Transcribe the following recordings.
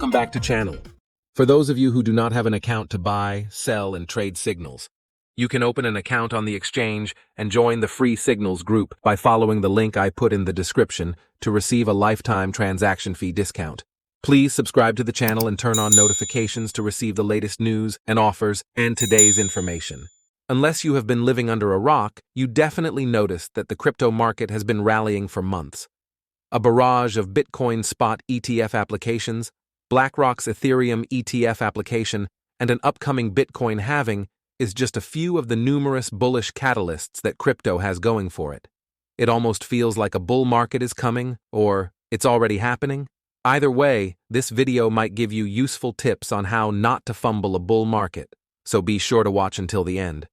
welcome back to channel. For those of you who do not have an account to buy, sell, and trade signals, you can open an account on the exchange and join the free signals group by following the link I put in the description to receive a lifetime transaction fee discount. Please subscribe to the channel and turn on notifications to receive the latest news and offers and today's information. Unless you have been living under a rock, you definitely noticed that the crypto market has been rallying for months. A barrage of Bitcoin spot ETF applications, BlackRock's Ethereum ETF application, and an upcoming Bitcoin halving is just a few of the numerous bullish catalysts that crypto has going for it. It almost feels like a bull market is coming, or it's already happening. Either way, this video might give you useful tips on how not to fumble a bull market, so be sure to watch until the end.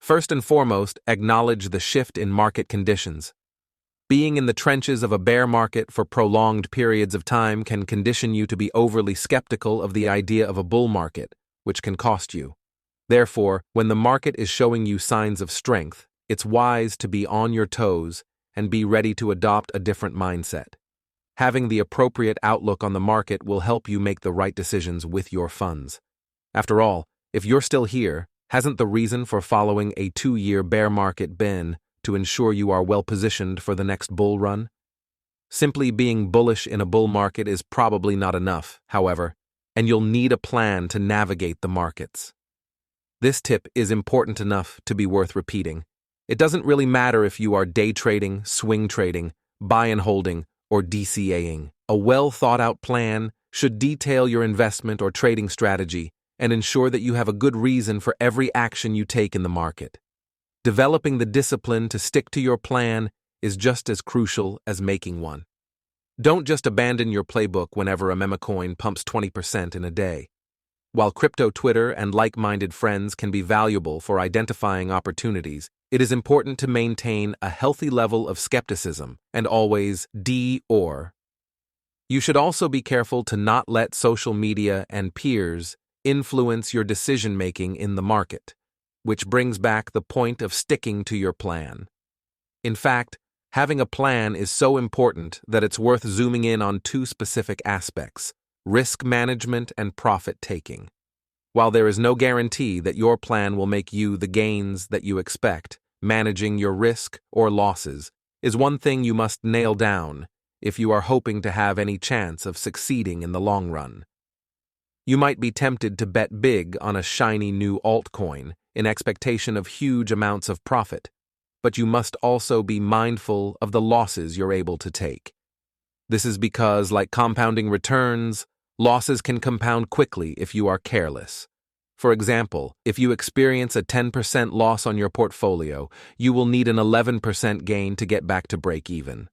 First and foremost, acknowledge the shift in market conditions. Being in the trenches of a bear market for prolonged periods of time can condition you to be overly skeptical of the idea of a bull market, which can cost you. Therefore, when the market is showing you signs of strength, it's wise to be on your toes and be ready to adopt a different mindset. Having the appropriate outlook on the market will help you make the right decisions with your funds. After all, if you're still here, hasn't the reason for following a 2-year bear market been to ensure you are well positioned for the next bull run? Simply being bullish in a bull market is probably not enough, however, and you'll need a plan to navigate the markets. This tip is important enough to be worth repeating. It doesn't really matter if you are day trading, swing trading, buy and holding, or DCAing. A well-thought-out plan should detail your investment or trading strategy and ensure that you have a good reason for every action you take in the market. Developing the discipline to stick to your plan is just as crucial as making one. Don't just abandon your playbook whenever a meme coin pumps 20% in a day. While crypto Twitter and like-minded friends can be valuable for identifying opportunities, it is important to maintain a healthy level of skepticism and always or. You should also be careful to not let social media and peers influence your decision-making in the market, which brings back the point of sticking to your plan. In fact, having a plan is so important that it's worth zooming in on 2 specific aspects: risk management and profit-taking. While there is no guarantee that your plan will make you the gains that you expect, managing your risk or losses is one thing you must nail down if you are hoping to have any chance of succeeding in the long run. You might be tempted to bet big on a shiny new altcoin in expectation of huge amounts of profit, but you must also be mindful of the losses you're able to take. This is because, like compounding returns, losses can compound quickly if you are careless. For example, if you experience a 10% loss on your portfolio, you will need an 11% gain to get back to break even.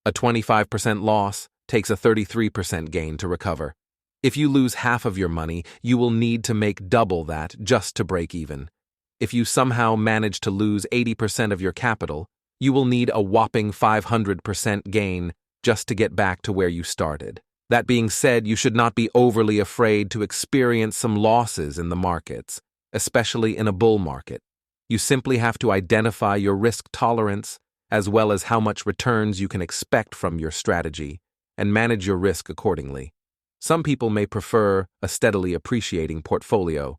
A 25% loss takes a 33% gain to recover. If you lose half of your money, you will need to make double that just to break even. If you somehow manage to lose 80% of your capital, you will need a whopping 500% gain just to get back to where you started. That being said, you should not be overly afraid to experience some losses in the markets, especially in a bull market. You simply have to identify your risk tolerance as well as how much returns you can expect from your strategy and manage your risk accordingly. Some people may prefer a steadily appreciating portfolio,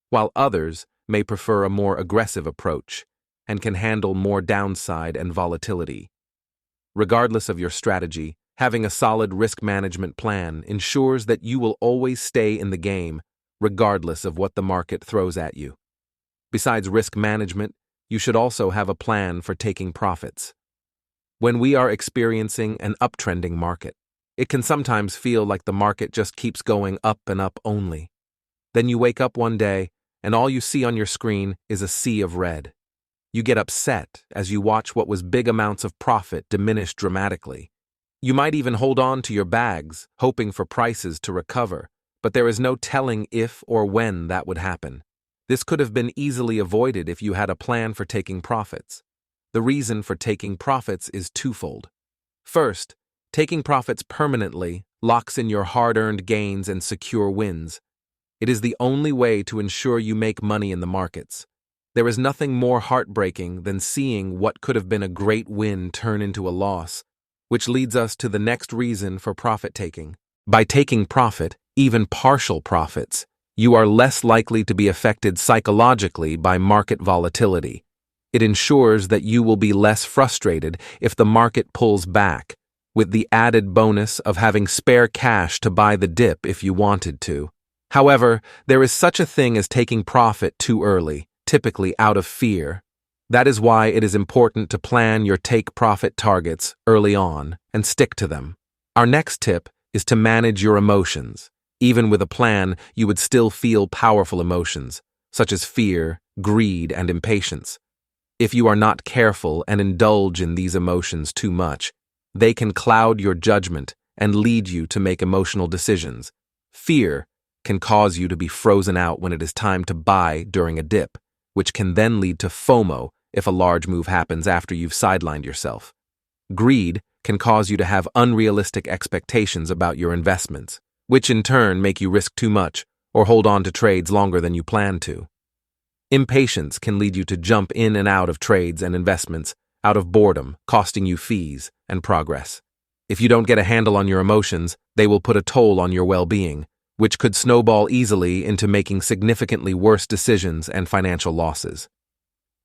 while others may prefer a more aggressive approach and can handle more downside and volatility. Regardless of your strategy, having a solid risk management plan ensures that you will always stay in the game, regardless of what the market throws at you. Besides risk management, you should also have a plan for taking profits. When we are experiencing an uptrending market, it can sometimes feel like the market just keeps going up and up only. Then you wake up one day, and all you see on your screen is a sea of red. You get upset as you watch what was big amounts of profit diminish dramatically. You might even hold on to your bags, hoping for prices to recover, but there is no telling if or when that would happen. This could have been easily avoided if you had a plan for taking profits. The reason for taking profits is twofold. First, taking profits permanently locks in your hard-earned gains and secure wins. It is the only way to ensure you make money in the markets. There is nothing more heartbreaking than seeing what could have been a great win turn into a loss, which leads us to the next reason for profit-taking: By taking profit, even partial profits, you are less likely to be affected psychologically by market volatility. It ensures that you will be less frustrated if the market pulls back, with the added bonus of having spare cash to buy the dip if you wanted to. However, there is such a thing as taking profit too early, typically out of fear. That is why it is important to plan your take-profit targets early on and stick to them. Our next tip is to manage your emotions. Even with a plan, you would still feel powerful emotions, such as fear, greed, and impatience. If you are not careful and indulge in these emotions too much, they can cloud your judgment and lead you to make emotional decisions. Fear can cause you to be frozen out when it is time to buy during a dip, which can then lead to FOMO if a large move happens after you've sidelined yourself. Greed can cause you to have unrealistic expectations about your investments, which in turn make you risk too much or hold on to trades longer than you plan to. Impatience can lead you to jump in and out of trades and investments out of boredom, costing you fees and progress. If you don't get a handle on your emotions, they will put a toll on your well-being, which could snowball easily into making significantly worse decisions and financial losses.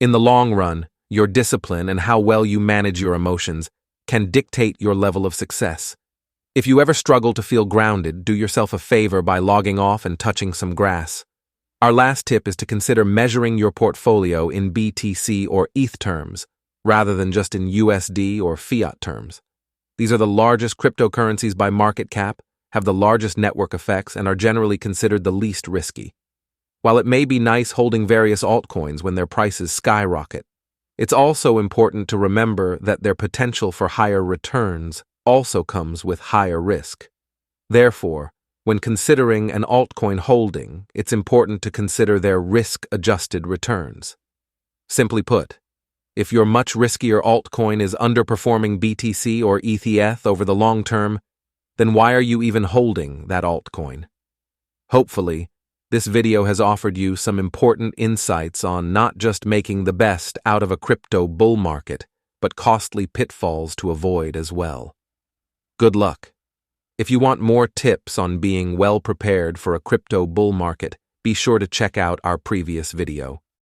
In the long run, your discipline and how well you manage your emotions can dictate your level of success. If you ever struggle to feel grounded, do yourself a favor by logging off and touching some grass. Our last tip is to consider measuring your portfolio in BTC or ETH terms, rather than just in USD or fiat terms. These are the largest cryptocurrencies by market cap, have the largest network effects, and are generally considered the least risky. While it may be nice holding various altcoins when their prices skyrocket, it's also important to remember that their potential for higher returns also comes with higher risk. Therefore, when considering an altcoin holding, it's important to consider their risk-adjusted returns. Simply put, if your much riskier altcoin is underperforming BTC or ETH over the long term, then why are you even holding that altcoin? Hopefully, this video has offered you some important insights on not just making the best out of a crypto bull market, but costly pitfalls to avoid as well. Good luck. If you want more tips on being well prepared for a crypto bull market, be sure to check out our previous video.